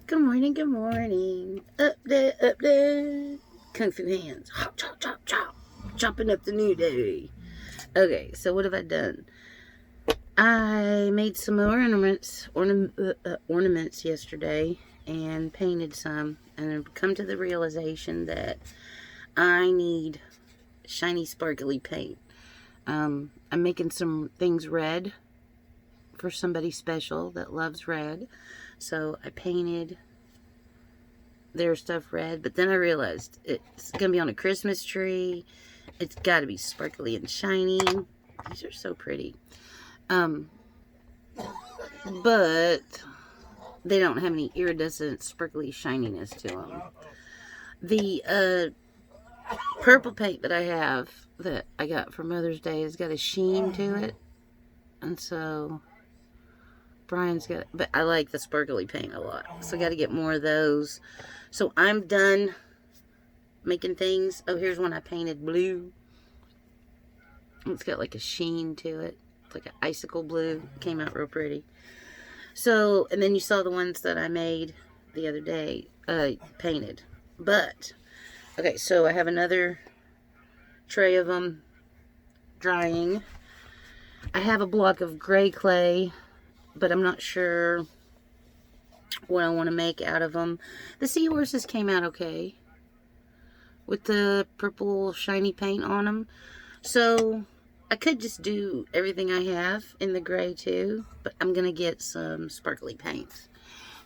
Good morning, good morning. Up there, up there. Kung Fu hands. Hop, chop, chop, chop. Chopping up the new day. Okay, so what have I done? I made some more ornaments yesterday and painted some. And I've come to the realization that I need shiny, sparkly paint. I'm making some things red for somebody special that loves red. So I painted their stuff red, but then I realized it's gonna be on a Christmas tree. It's got to be sparkly and shiny. These are so pretty. But they don't have any iridescent sparkly shininess to them. The purple paint that I have that I got for Mother's Day has got a sheen to it, and so Brian's got, but I like the sparkly paint a lot, so I got to get more of those. So I'm done making things. Oh, here's one I painted blue. It's got like a sheen to it. It's like an icicle blue. Came out real pretty. So, and then you saw the ones that I made the other day, painted. But, okay, so I have another tray of them drying. I have a block of gray clay, but I'm not sure what I want to make out of them. The seahorses came out okay with the purple shiny paint on them. So I could just do everything I have in the gray too, but I'm going to get some sparkly paints.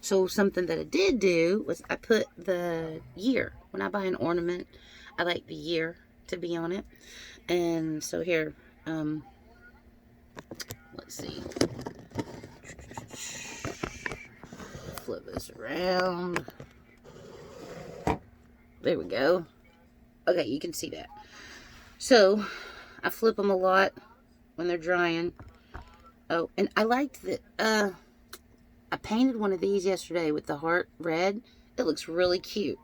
So something that I did do was I put the year. When I buy an ornament, I like the year to be on it. And so here, let's see. Flip this around. There we go. Okay, you can see that. So I flip them a lot when they're drying. Oh, and I liked that. I painted one of these yesterday with the heart red. It looks really cute.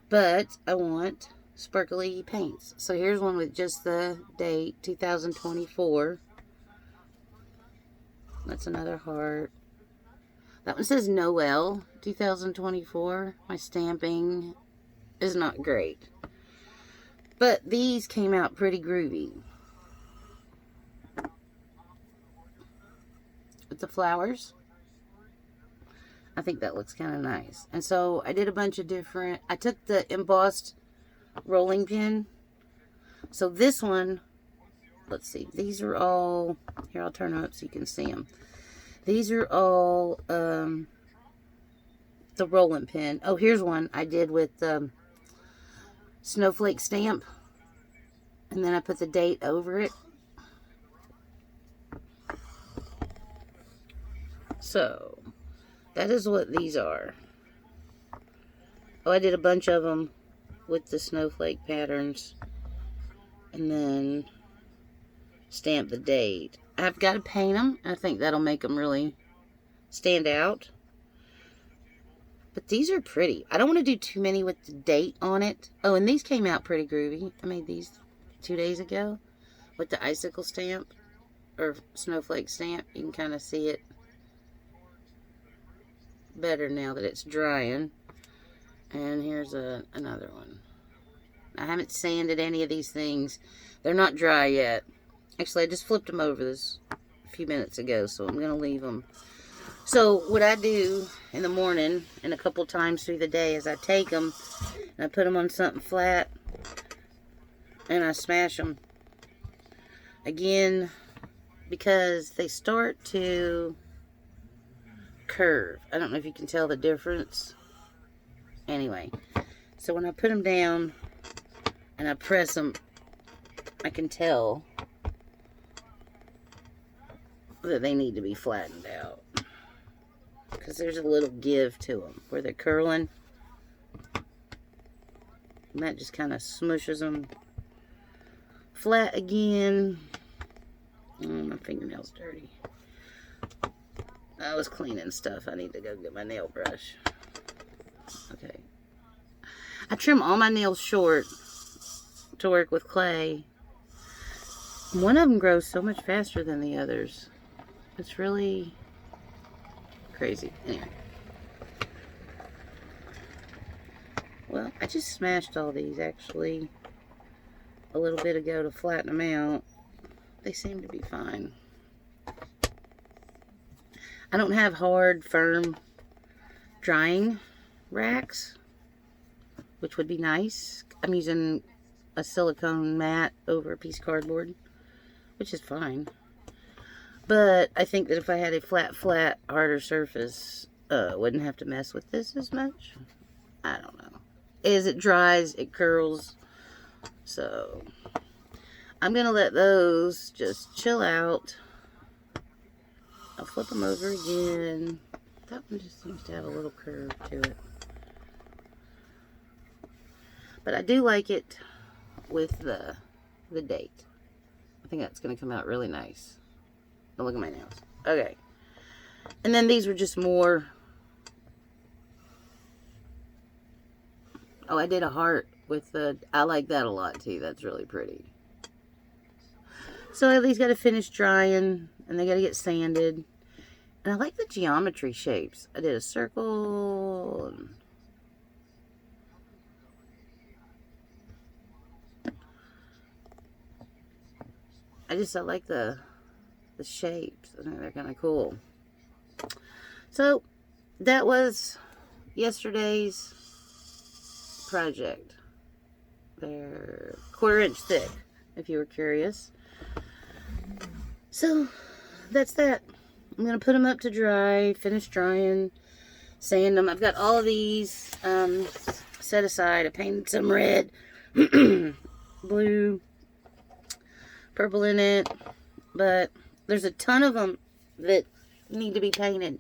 But I want sparkly paints. So here's one with just the date, 2024. That's another heart. That one says Noel, 2024. My stamping is not great. But these came out pretty groovy. With the flowers. I think that looks kind of nice. And so I did a bunch of different... I took the embossed rolling pin. So this one... Let's see. These are all... Here, I'll turn them up so you can see them. These are all the rolling pin. Oh, here's one I did with the snowflake stamp. And then I put the date over it. So, that is what these are. Oh, I did a bunch of them with the snowflake patterns. And then stamp the date. I've got to paint them. I think that'll make them really stand out. But these are pretty. I don't want to do too many with the date on it. Oh, and these came out pretty groovy. I made these 2 days ago with the icicle stamp or snowflake stamp. You can kind of see it better now that it's drying. And here's another one. I haven't sanded any of these things. They're not dry yet. Actually, I just flipped them over this a few minutes ago, so I'm going to leave them. So what I do in the morning and a couple times through the day is I take them and I put them on something flat and I smash them. Again, because they start to curve. I don't know if you can tell the difference. Anyway, so when I put them down and I press them, I can tell that they need to be flattened out. Because there's a little give to them where they're curling. And that just kind of smushes them flat again. Oh, my fingernail's dirty. I was cleaning stuff. I need to go get my nail brush. Okay. I trim all my nails short to work with clay. One of them grows so much faster than the others. It's really crazy. Anyway. I just smashed all these actually a little bit ago to flatten them out. They seem to be fine. I don't have hard, firm drying racks, which would be nice. I'm using a silicone mat over a piece of cardboard, which is fine. But I think that if I had a flat, harder surface, wouldn't have to mess with this as much. I don't know. As it dries, it curls. So I'm going to let those just chill out. I'll flip them over again. That one just seems to have a little curve to it. But I do like it with the date. I think that's going to come out really nice. Oh, look at my nails. Okay. And then these were just more. Oh, I did a heart with the. I like that a lot too. That's really pretty. So these got to finish drying, and they got to get sanded. And I like the geometry shapes. I did a circle. I like the shapes. I think they're kind of cool. So that was yesterday's project. They're 1/4 inch thick, if you were curious. So that's that. I'm going to put them up to dry, finish drying, sand them. I've got all of these set aside. I painted some red, blue, purple in it, but there's a ton of them that need to be painted.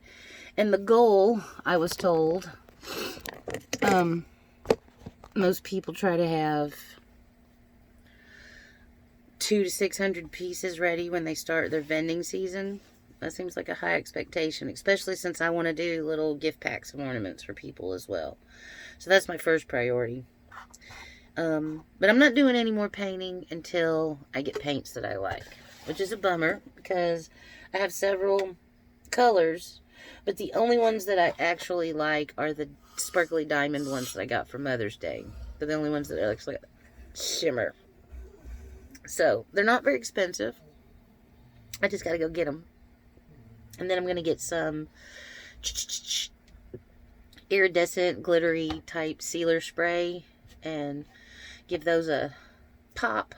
And the goal, I was told, most people try to have 200 to 600 pieces ready when they start their vending season. That seems like a high expectation, especially since I want to do little gift packs of ornaments for people as well. So that's my first priority. But I'm not doing any more painting until I get paints that I like, which is a bummer because I have several colors, but the only ones that I actually like are the sparkly diamond ones that I got for Mother's Day. They're the only ones that are like shimmer. So they're not very expensive. I just got to go get them. And then I'm going to get some iridescent, glittery type sealer spray and give those a pop.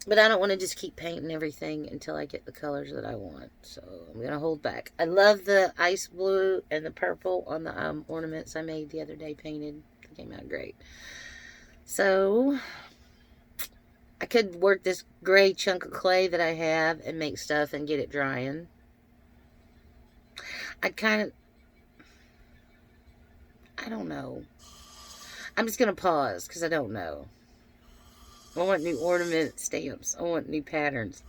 But I don't want to just keep painting everything until I get the colors that I want. So I'm going to hold back. I love the ice blue and the purple on the ornaments I made the other day painted. They came out great. So I could work this gray chunk of clay that I have and make stuff and get it drying. I don't know. I'm just going to pause because I don't know. I want new ornament stamps. I want new patterns.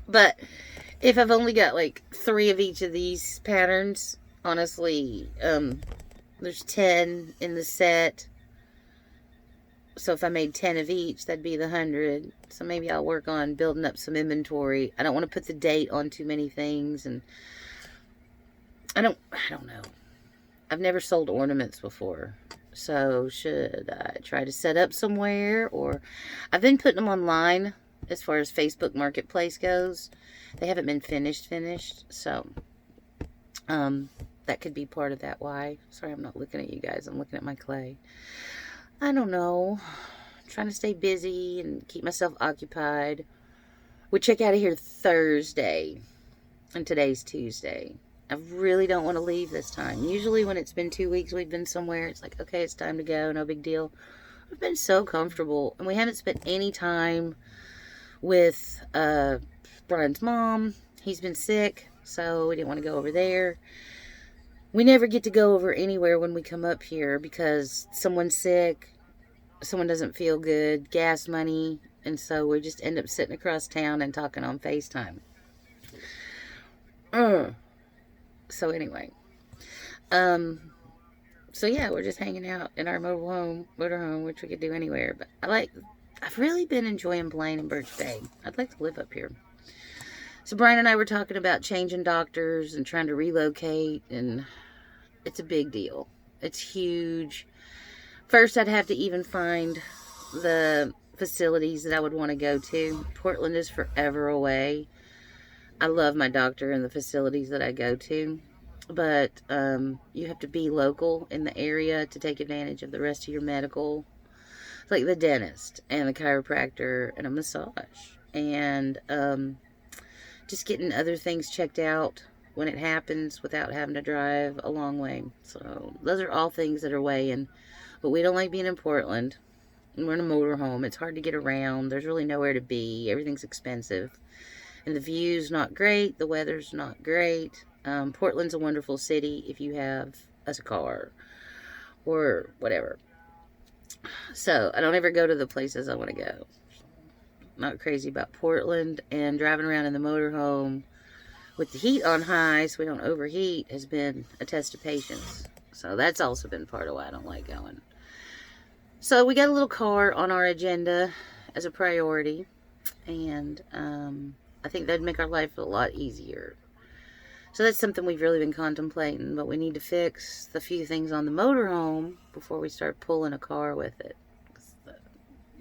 But if I've only got like 3 of each of these patterns, honestly, there's 10 in the set. So if I made 10 of each, that'd be the 100. So maybe I'll work on building up some inventory. I don't want to put the date on too many things, and I don't know. I've never sold ornaments before. So should I try to set up somewhere? Or I've been putting them online as far as Facebook Marketplace goes. They haven't been finished. So that could be part of that why. Sorry, I'm not looking at you guys. I'm looking at my clay. I don't know. I'm trying to stay busy and keep myself occupied. We check out of here Thursday. And today's Tuesday. I really don't want to leave this time. Usually when it's been 2 weeks we've been somewhere, it's like, okay, it's time to go. No big deal. We've been so comfortable. And we haven't spent any time with Brian's mom. He's been sick, so we didn't want to go over there. We never get to go over anywhere when we come up here because someone's sick, someone doesn't feel good, gas money, and so we just end up sitting across town and talking on FaceTime. So anyway, so yeah, we're just hanging out in our motorhome, which we could do anywhere. But I've really been enjoying Blaine and Birch Bay. I'd like to live up here. So Brian and I were talking about changing doctors and trying to relocate, and it's a big deal. It's huge. First, I'd have to even find the facilities that I would want to go to. Portland is forever away. I love my doctor and the facilities that I go to, but you have to be local in the area to take advantage of the rest of your medical, like the dentist and the chiropractor and a massage, and just getting other things checked out when it happens without having to drive a long way. So those are all things that are weighing. But we don't like being in Portland. We're in a motorhome. It's hard to get around. There's really nowhere to be. Everything's expensive. And the view's not great. The weather's not great. Portland's a wonderful city if you have a car or whatever. So I don't ever go to the places I want to go. Not crazy about Portland, and driving around in the motorhome with the heat on high so we don't overheat has been a test of patience. So that's also been part of why I don't like going. So we got a little car on our agenda as a priority, and I think that'd make our life a lot easier. So that's something we've really been contemplating, but we need to fix the few things on the motorhome before we start pulling a car with it.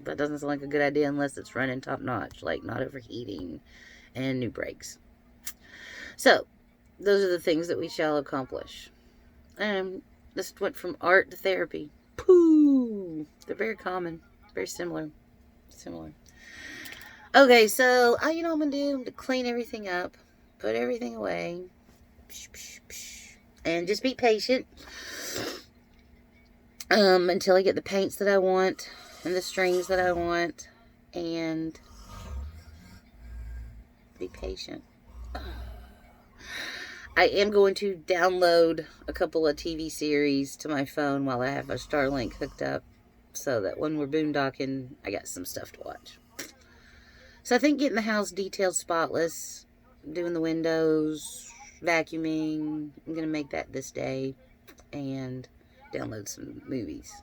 That doesn't sound like a good idea unless it's running top notch, like not overheating and new brakes. So those are the things that we shall accomplish. This went from art to therapy. Pooh! They're very common, very similar. Okay, so you know what I'm gonna do? To clean everything up, put everything away, and just be patient until I get the paints that I want and the strings that I want, and be patient. I am going to download a couple of TV series to my phone while I have a Starlink hooked up, so that when we're boondocking, I got some stuff to watch. So I think getting the house detailed spotless, doing the windows, vacuuming, I'm going to make that this day, and download some movies.